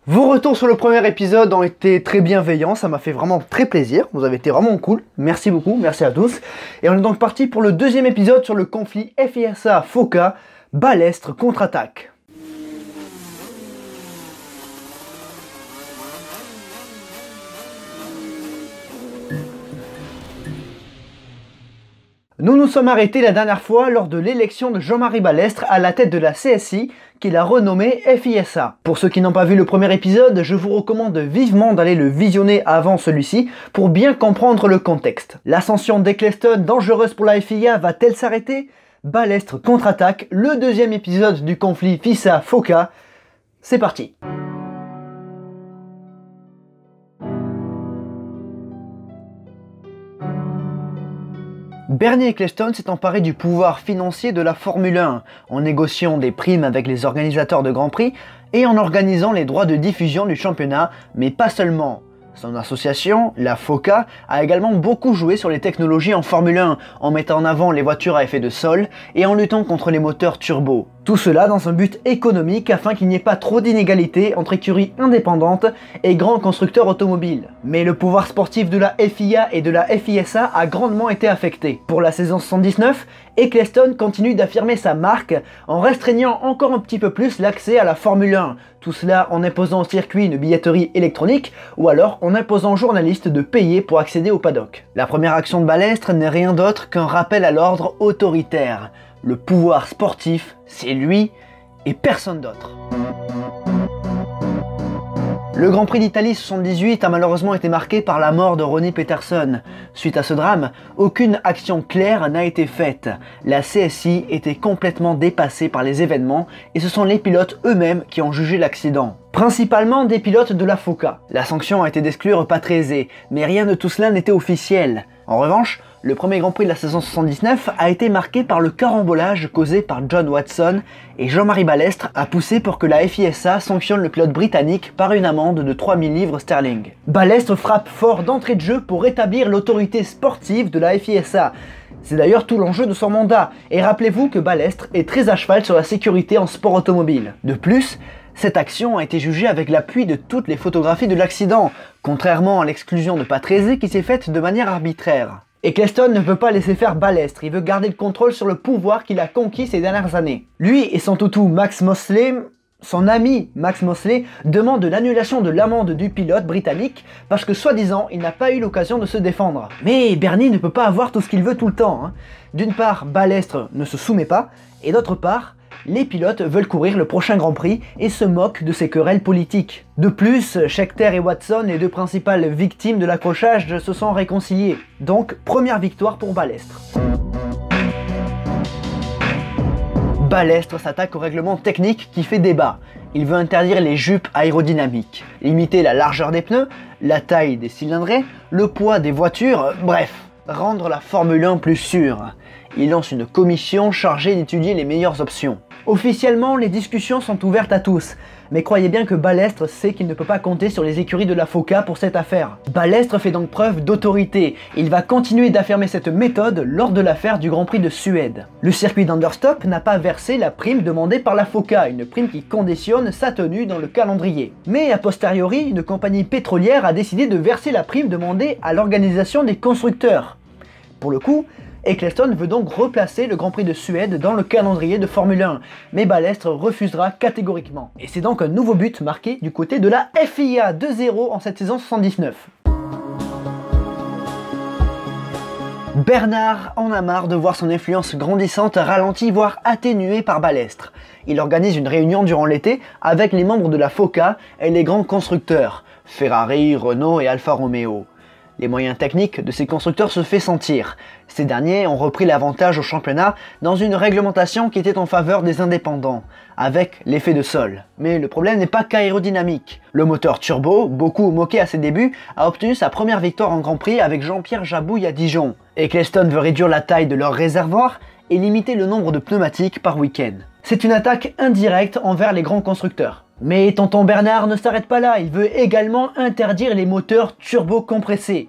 Vos retours sur le premier épisode ont été très bienveillants, ça m'a fait vraiment très plaisir, vous avez été vraiment cool, merci beaucoup, merci à tous. Et on est donc parti pour le deuxième épisode sur le conflit FISA-FOCA, Balestre contre-attaque. Nous nous sommes arrêtés la dernière fois lors de l'élection de Jean-Marie Balestre à la tête de la CSI, qu'il a renommé FISA. Pour ceux qui n'ont pas vu le premier épisode, je vous recommande vivement d'aller le visionner avant celui-ci pour bien comprendre le contexte. L'ascension d'Eccleston dangereuse pour la FIA va-t-elle s'arrêter? Balestre contre-attaque, le deuxième épisode du conflit FISA-FOCA. C'est parti. Bernie Eccleston s'est emparé du pouvoir financier de la Formule 1 en négociant des primes avec les organisateurs de Grand Prix et en organisant les droits de diffusion du championnat, mais pas seulement. Son association, la FOCA, a également beaucoup joué sur les technologies en Formule 1, en mettant en avant les voitures à effet de sol et en luttant contre les moteurs turbo. Tout cela dans un but économique afin qu'il n'y ait pas trop d'inégalités entre écuries indépendantes et grands constructeurs automobiles. Mais le pouvoir sportif de la FIA et de la FISA a grandement été affecté. Pour la saison 79, Eccleston continue d'affirmer sa marque en restreignant encore un petit peu plus l'accès à la Formule 1. Tout cela en imposant au circuit une billetterie électronique ou alors en imposant aux journalistes de payer pour accéder au paddock. La première action de Balestre n'est rien d'autre qu'un rappel à l'ordre autoritaire. Le pouvoir sportif, c'est lui et personne d'autre. Le Grand Prix d'Italie 78 a malheureusement été marqué par la mort de Ronnie Peterson. Suite à ce drame, aucune action claire n'a été faite. La CSI était complètement dépassée par les événements et ce sont les pilotes eux-mêmes qui ont jugé l'accident. Principalement des pilotes de la FOCA. La sanction a été d'exclure Patrese, mais rien de tout cela n'était officiel. En revanche, le premier Grand Prix de la saison 79 a été marqué par le carambolage causé par John Watson et Jean-Marie Balestre a poussé pour que la FISA sanctionne le pilote britannique par une amende de 3000 livres sterling. Balestre frappe fort d'entrée de jeu pour rétablir l'autorité sportive de la FISA. C'est d'ailleurs tout l'enjeu de son mandat, et rappelez-vous que Balestre est très à cheval sur la sécurité en sport automobile. De plus, cette action a été jugée avec l'appui de toutes les photographies de l'accident, contrairement à l'exclusion de Patrese qui s'est faite de manière arbitraire. Eccleston ne veut pas laisser faire Balestre, il veut garder le contrôle sur le pouvoir qu'il a conquis ces dernières années. Lui et son toutou Max Mosley, son ami Max Mosley, demande l'annulation de l'amende du pilote britannique parce que soi-disant il n'a pas eu l'occasion de se défendre. Mais Bernie ne peut pas avoir tout ce qu'il veut tout le temps. D'une part, Balestre ne se soumet pas, et d'autre part, les pilotes veulent courir le prochain Grand Prix et se moquent de ces querelles politiques. De plus, Scheckter et Watson, les deux principales victimes de l'accrochage, se sont réconciliés. Donc, première victoire pour Balestre. Balestre s'attaque au règlement technique qui fait débat. Il veut interdire les jupes aérodynamiques, limiter la largeur des pneus, la taille des cylindrées, le poids des voitures, bref, rendre la Formule 1 plus sûre. Il lance une commission chargée d'étudier les meilleures options. Officiellement, les discussions sont ouvertes à tous, mais croyez bien que Balestre sait qu'il ne peut pas compter sur les écuries de la FOCA pour cette affaire. Balestre fait donc preuve d'autorité, il va continuer d'affirmer cette méthode lors de l'affaire du Grand Prix de Suède. Le circuit d'Understop n'a pas versé la prime demandée par la FOCA, une prime qui conditionne sa tenue dans le calendrier. Mais a posteriori, une compagnie pétrolière a décidé de verser la prime demandée à l'organisation des constructeurs. Pour le coup, Eccleston veut donc replacer le Grand Prix de Suède dans le calendrier de Formule 1, mais Balestre refusera catégoriquement. Et c'est donc un nouveau but marqué du côté de la FIA, 2-0 en cette saison 79. Bernard en a marre de voir son influence grandissante ralentie voire atténuée par Balestre. Il organise une réunion durant l'été avec les membres de la FOCA et les grands constructeurs, Ferrari, Renault et Alfa Romeo. Les moyens techniques de ces constructeurs se fait sentir. Ces derniers ont repris l'avantage au championnat dans une réglementation qui était en faveur des indépendants, avec l'effet de sol. Mais le problème n'est pas qu'aérodynamique. Le moteur turbo, beaucoup moqué à ses débuts, a obtenu sa première victoire en Grand Prix avec Jean-Pierre Jabouille à Dijon. Eccleston veut réduire la taille de leur réservoir et limiter le nombre de pneumatiques par week-end. C'est une attaque indirecte envers les grands constructeurs. Mais tonton Bernard ne s'arrête pas là, il veut également interdire les moteurs turbo compressés.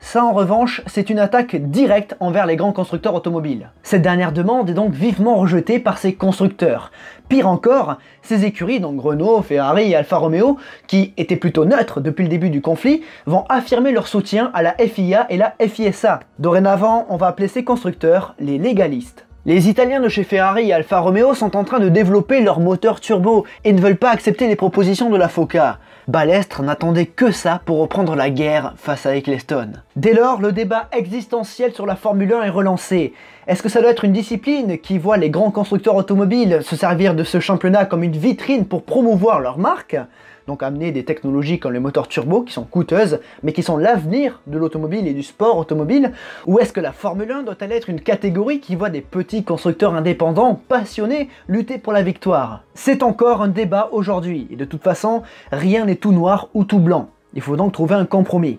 Ça en revanche, c'est une attaque directe envers les grands constructeurs automobiles. Cette dernière demande est donc vivement rejetée par ces constructeurs. Pire encore, ces écuries, donc Renault, Ferrari et Alfa Romeo, qui étaient plutôt neutres depuis le début du conflit, vont affirmer leur soutien à la FIA et la FISA. Dorénavant, on va appeler ces constructeurs les légalistes. Les Italiens de chez Ferrari et Alfa Romeo sont en train de développer leur moteur turbo et ne veulent pas accepter les propositions de la FOCA. Balestre n'attendait que ça pour reprendre la guerre face à Eccleston. Dès lors, le débat existentiel sur la Formule 1 est relancé. Est-ce que ça doit être une discipline qui voit les grands constructeurs automobiles se servir de ce championnat comme une vitrine pour promouvoir leur marque ? Donc amener des technologies comme les moteurs turbo qui sont coûteuses, mais qui sont l'avenir de l'automobile et du sport automobile, ou est-ce que la Formule 1 doit-elle être une catégorie qui voit des petits constructeurs indépendants, passionnés, lutter pour la victoire? C'est encore un débat aujourd'hui, et de toute façon, rien n'est tout noir ou tout blanc. Il faut donc trouver un compromis.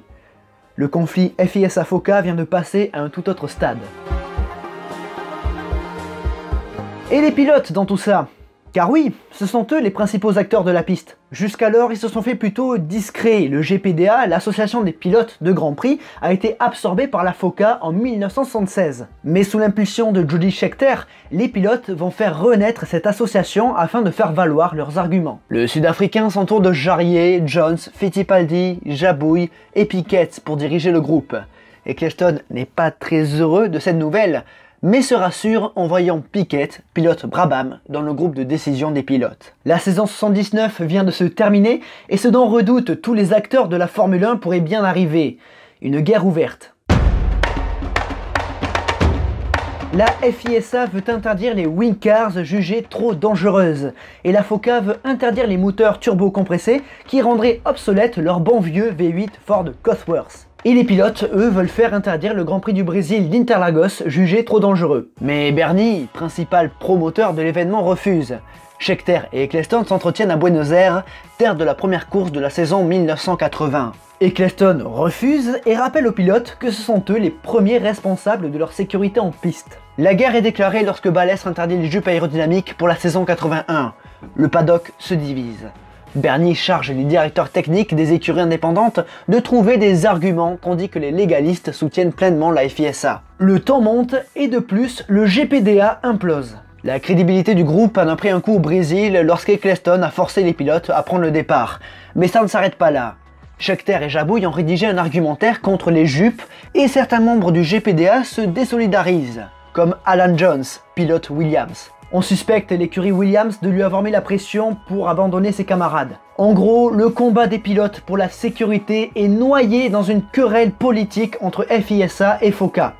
Le conflit FISA-FOCA vient de passer à un tout autre stade. Et les pilotes dans tout ça? Car oui, ce sont eux les principaux acteurs de la piste. Jusqu'alors, ils se sont fait plutôt discrets. Le GPDA, l'association des pilotes de Grand Prix, a été absorbé par la FOCA en 1976. Mais sous l'impulsion de Jody Scheckter, les pilotes vont faire renaître cette association afin de faire valoir leurs arguments. Le Sud-Africain s'entoure de Jarier, Jones, Fittipaldi, Jabouille et Piquet pour diriger le groupe. Eccleston n'est pas très heureux de cette nouvelle, mais se rassure en voyant Piquet, pilote Brabham, dans le groupe de décision des pilotes. La saison 79 vient de se terminer et ce dont redoutent tous les acteurs de la Formule 1 pourrait bien arriver. Une guerre ouverte. La FISA veut interdire les wing cars jugées trop dangereuses et la FOCA veut interdire les moteurs turbo-compressés qui rendraient obsolètes leur bon vieux V8 Ford Cosworth. Et les pilotes, eux, veulent faire interdire le Grand Prix du Brésil d'Interlagos, jugé trop dangereux. Mais Bernie, principal promoteur de l'événement, refuse. Scheckter et Eccleston s'entretiennent à Buenos Aires, terre de la première course de la saison 1980. Eccleston refuse et rappelle aux pilotes que ce sont eux les premiers responsables de leur sécurité en piste. La guerre est déclarée lorsque Balestre interdit les jupes aérodynamiques pour la saison 81. Le paddock se divise. Bernie charge les directeurs techniques des écuries indépendantes de trouver des arguments tandis que les légalistes soutiennent pleinement la FISA. Le temps monte et de plus, le GPDA implose. La crédibilité du groupe en a pris un coup au Brésil lorsqu'Eccleston a forcé les pilotes à prendre le départ. Mais ça ne s'arrête pas là. Scheckter et Jabouille ont rédigé un argumentaire contre les jupes et certains membres du GPDA se désolidarisent, comme Alan Jones, pilote Williams. On suspecte l'écurie Williams de lui avoir mis la pression pour abandonner ses camarades. En gros, le combat des pilotes pour la sécurité est noyé dans une querelle politique entre FISA et FOCA.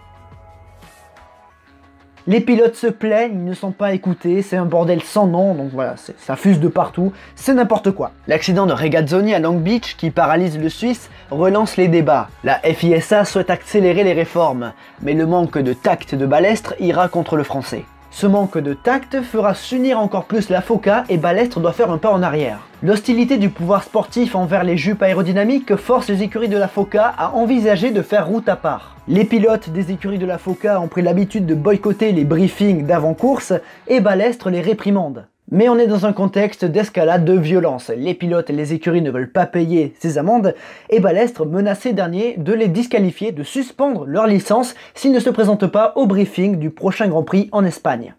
Les pilotes se plaignent, ils ne sont pas écoutés, c'est un bordel sans nom, donc voilà, ça fuse de partout, c'est n'importe quoi. L'accident de Regazzoni à Long Beach, qui paralyse le Suisse, relance les débats. La FISA souhaite accélérer les réformes, mais le manque de tact de Balestre ira contre le français. Ce manque de tact fera s'unir encore plus la FOCA et Balestre doit faire un pas en arrière. L'hostilité du pouvoir sportif envers les jupes aérodynamiques force les écuries de la FOCA à envisager de faire route à part. Les pilotes des écuries de la FOCA ont pris l'habitude de boycotter les briefings d'avant-course et Balestre les réprimande. Mais on est dans un contexte d'escalade de violence. Les pilotes et les écuries ne veulent pas payer ces amendes et Balestre menace ces derniers de les disqualifier, de suspendre leur licence s'ils ne se présentent pas au briefing du prochain Grand Prix en Espagne.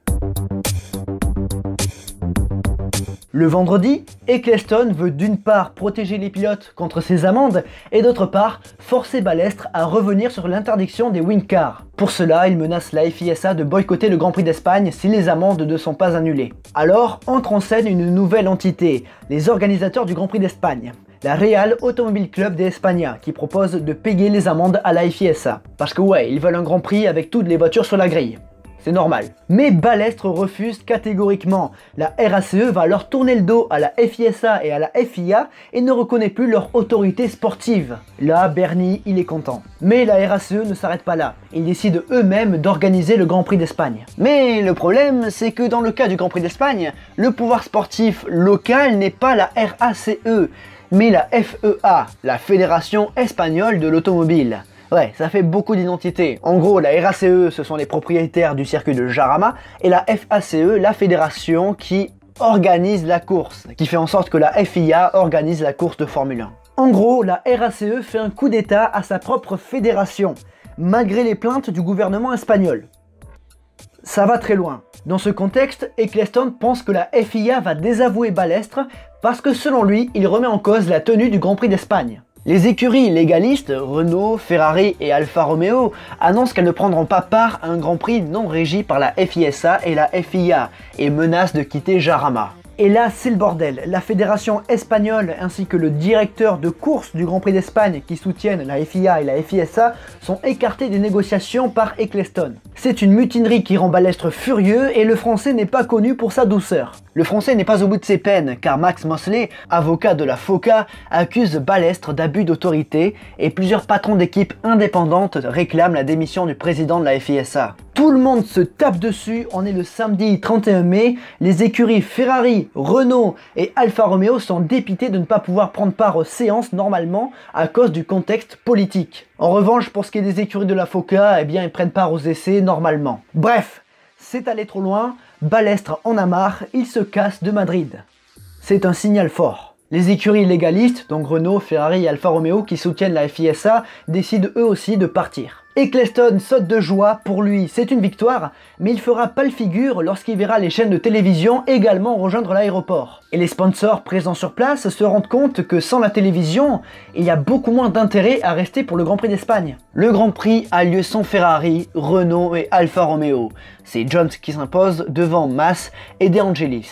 Le vendredi, Eccleston veut d'une part protéger les pilotes contre ces amendes et d'autre part forcer Balestre à revenir sur l'interdiction des wing cars. Pour cela, il menace la FISA de boycotter le Grand Prix d'Espagne si les amendes ne sont pas annulées. Alors entre en scène une nouvelle entité, les organisateurs du Grand Prix d'Espagne. La Real Automobile Club de España qui propose de payer les amendes à la FISA. Parce que ouais, ils veulent un Grand Prix avec toutes les voitures sur la grille. C'est normal. Mais Balestre refuse catégoriquement. La RACE va alors tourner le dos à la FISA et à la FIA et ne reconnaît plus leur autorité sportive. Là, Bernie, il est content. Mais la RACE ne s'arrête pas là. Ils décident eux-mêmes d'organiser le Grand Prix d'Espagne. Mais le problème, c'est que dans le cas du Grand Prix d'Espagne, le pouvoir sportif local n'est pas la RACE, mais la FEA, la Fédération Espagnole de l'Automobile. Ouais, ça fait beaucoup d'identités. En gros, la RACE, ce sont les propriétaires du circuit de Jarama, et la FACE, la fédération qui organise la course, qui fait en sorte que la FIA organise la course de Formule 1. En gros, la RACE fait un coup d'état à sa propre fédération, malgré les plaintes du gouvernement espagnol. Ça va très loin. Dans ce contexte, Ecclestone pense que la FIA va désavouer Balestre parce que selon lui, il remet en cause la tenue du Grand Prix d'Espagne. Les écuries légalistes, Renault, Ferrari et Alfa Romeo, annoncent qu'elles ne prendront pas part à un Grand Prix non régi par la FISA et la FIA et menacent de quitter Jarama. Et là, c'est le bordel. La fédération espagnole ainsi que le directeur de course du Grand Prix d'Espagne qui soutiennent la FIA et la FISA sont écartés des négociations par Ecclestone. C'est une mutinerie qui rend Balestre furieux et le français n'est pas connu pour sa douceur. Le français n'est pas au bout de ses peines car Max Mosley, avocat de la FOCA, accuse Balestre d'abus d'autorité et plusieurs patrons d'équipes indépendantes réclament la démission du président de la FISA. Tout le monde se tape dessus, on est le samedi 31 mai, les écuries Ferrari, Renault et Alfa Romeo sont dépités de ne pas pouvoir prendre part aux séances normalement à cause du contexte politique. En revanche, pour ce qui est des écuries de la FOCA, eh bien ils prennent part aux essais normalement. Bref, c'est allé trop loin, Balestre en a marre, il se casse de Madrid. C'est un signal fort. Les écuries légalistes, donc Renault, Ferrari et Alfa Romeo qui soutiennent la FISA, décident eux aussi de partir. Ecclestone saute de joie, pour lui c'est une victoire, mais il fera pâle figure lorsqu'il verra les chaînes de télévision également rejoindre l'aéroport. Et les sponsors présents sur place se rendent compte que sans la télévision, il y a beaucoup moins d'intérêt à rester pour le Grand Prix d'Espagne. Le Grand Prix a lieu sans Ferrari, Renault et Alfa Romeo. C'est Jones qui s'impose devant Mas et De Angelis.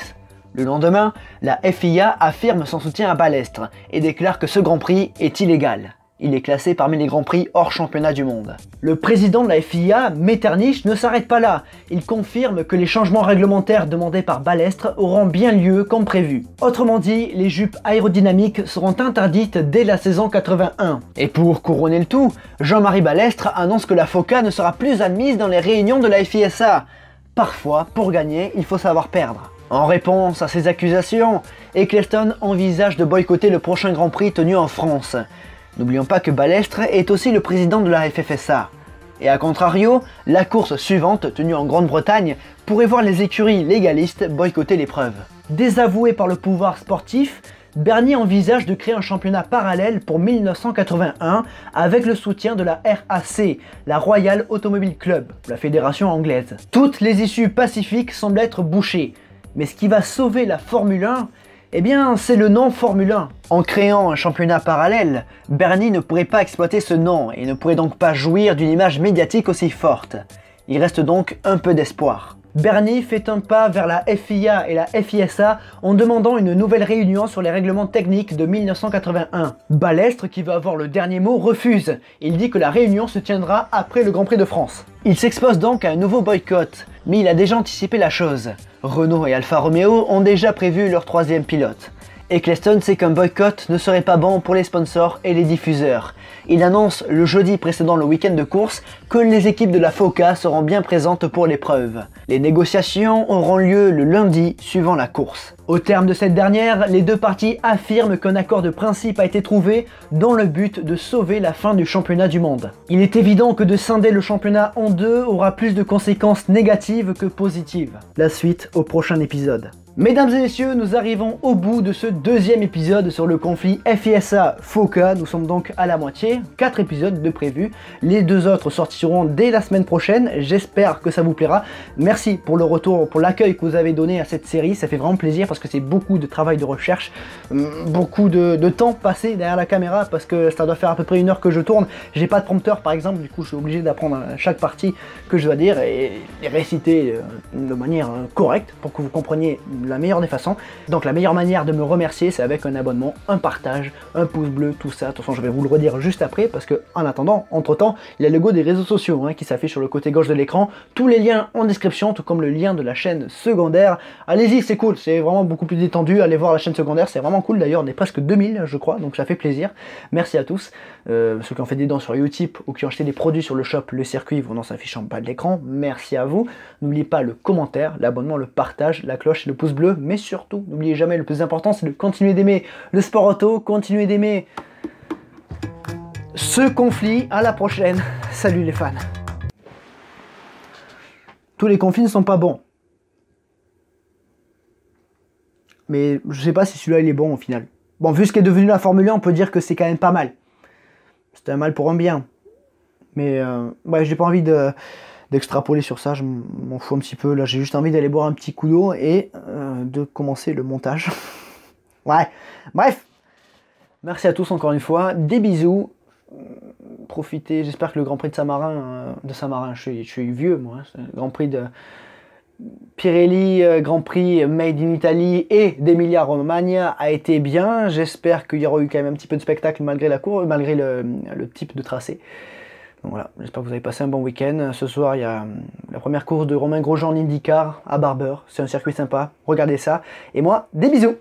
Le lendemain, la FIA affirme son soutien à Balestre et déclare que ce Grand Prix est illégal. Il est classé parmi les Grands Prix hors championnat du monde. Le président de la FIA, Metternich, ne s'arrête pas là. Il confirme que les changements réglementaires demandés par Balestre auront bien lieu comme prévu. Autrement dit, les jupes aérodynamiques seront interdites dès la saison 81. Et pour couronner le tout, Jean-Marie Balestre annonce que la FOCA ne sera plus admise dans les réunions de la FISA. Parfois, pour gagner, il faut savoir perdre. En réponse à ces accusations, Ecclestone envisage de boycotter le prochain Grand Prix tenu en France. N'oublions pas que Balestre est aussi le président de la FFSA. Et à contrario, la course suivante, tenue en Grande-Bretagne, pourrait voir les écuries légalistes boycotter l'épreuve. Désavoué par le pouvoir sportif, Bernie envisage de créer un championnat parallèle pour 1981 avec le soutien de la RAC, la Royal Automobile Club, la fédération anglaise. Toutes les issues pacifiques semblent être bouchées. Mais ce qui va sauver la Formule 1, eh bien, c'est le nom Formule 1. En créant un championnat parallèle, Bernie ne pourrait pas exploiter ce nom et ne pourrait donc pas jouir d'une image médiatique aussi forte. Il reste donc un peu d'espoir. Bernie fait un pas vers la FIA et la FISA en demandant une nouvelle réunion sur les règlements techniques de 1981. Balestre, qui veut avoir le dernier mot, refuse. Il dit que la réunion se tiendra après le Grand Prix de France. Il s'expose donc à un nouveau boycott, mais il a déjà anticipé la chose. Renault et Alfa Romeo ont déjà prévu leur troisième pilote. Ecclestone sait qu'un boycott ne serait pas bon pour les sponsors et les diffuseurs. Il annonce le jeudi précédant le week-end de course que les équipes de la FOCA seront bien présentes pour l'épreuve. Les négociations auront lieu le lundi suivant la course. Au terme de cette dernière, les deux parties affirment qu'un accord de principe a été trouvé dans le but de sauver la fin du championnat du monde. Il est évident que de scinder le championnat en deux aura plus de conséquences négatives que positives. La suite au prochain épisode. Mesdames et messieurs, nous arrivons au bout de ce deuxième épisode sur le conflit FISA-FOCA. Nous sommes donc à la moitié, 4 épisodes de prévus. Les 2 autres sortiront dès la semaine prochaine. J'espère que ça vous plaira. Merci pour le retour, pour l'accueil que vous avez donné à cette série. Ça fait vraiment plaisir parce que c'est beaucoup de travail de recherche, beaucoup de temps passé derrière la caméra parce que ça doit faire à peu près 1 heure que je tourne. J'ai pas de prompteur par exemple, du coup je suis obligé d'apprendre chaque partie que je dois dire et réciter de manière correcte pour que vous compreniez la meilleure des façons. Donc la meilleure manière de me remercier, c'est avec un abonnement, un partage, un pouce bleu, tout ça. De toute façon, je vais vous le redire juste après parce que en attendant, entre-temps, il y a le logo des réseaux sociaux qui s'affiche sur le côté gauche de l'écran. Tous les liens en description, tout comme le lien de la chaîne secondaire. Allez-y, c'est cool, c'est vraiment beaucoup plus détendu. Allez voir la chaîne secondaire, c'est vraiment cool. D'ailleurs, on est presque 2000, je crois, donc ça fait plaisir. Merci à tous. Ceux qui ont fait des dons sur Utip ou qui ont acheté des produits sur le shop Le Circuit, vos noms s'affichent en bas de l'écran. Merci à vous. N'oubliez pas le commentaire, l'abonnement, le partage, la cloche et le pouce bleu, mais surtout, n'oubliez jamais, le plus important, c'est de continuer d'aimer le sport auto, continuer d'aimer ce conflit. À la prochaine. Salut les fans. Tous les conflits ne sont pas bons. Mais je sais pas si celui-là il est bon au final. Bon, vu ce qu'est devenu la Formule 1, on peut dire que c'est quand même pas mal. C'était un mal pour un bien. Mais ouais, j'ai pas envie d'extrapoler sur ça, je m'en fous un petit peu. Là, j'ai juste envie d'aller boire un petit coup d'eau et de commencer le montage. Ouais, bref. Merci à tous encore une fois. Des bisous. Profitez, j'espère que le Grand Prix de Saint-Marin, je suis vieux moi, hein, le Grand Prix de Pirelli, Grand Prix Made in Italy et d'Emilia-Romagna a été bien. J'espère qu'il y aura eu quand même un petit peu de spectacle malgré la course, malgré le type de tracé. Donc voilà, j'espère que vous avez passé un bon week-end. Ce soir, il y a la première course de Romain Grosjean en IndyCar à Barber. C'est un circuit sympa, regardez ça. Et moi, des bisous!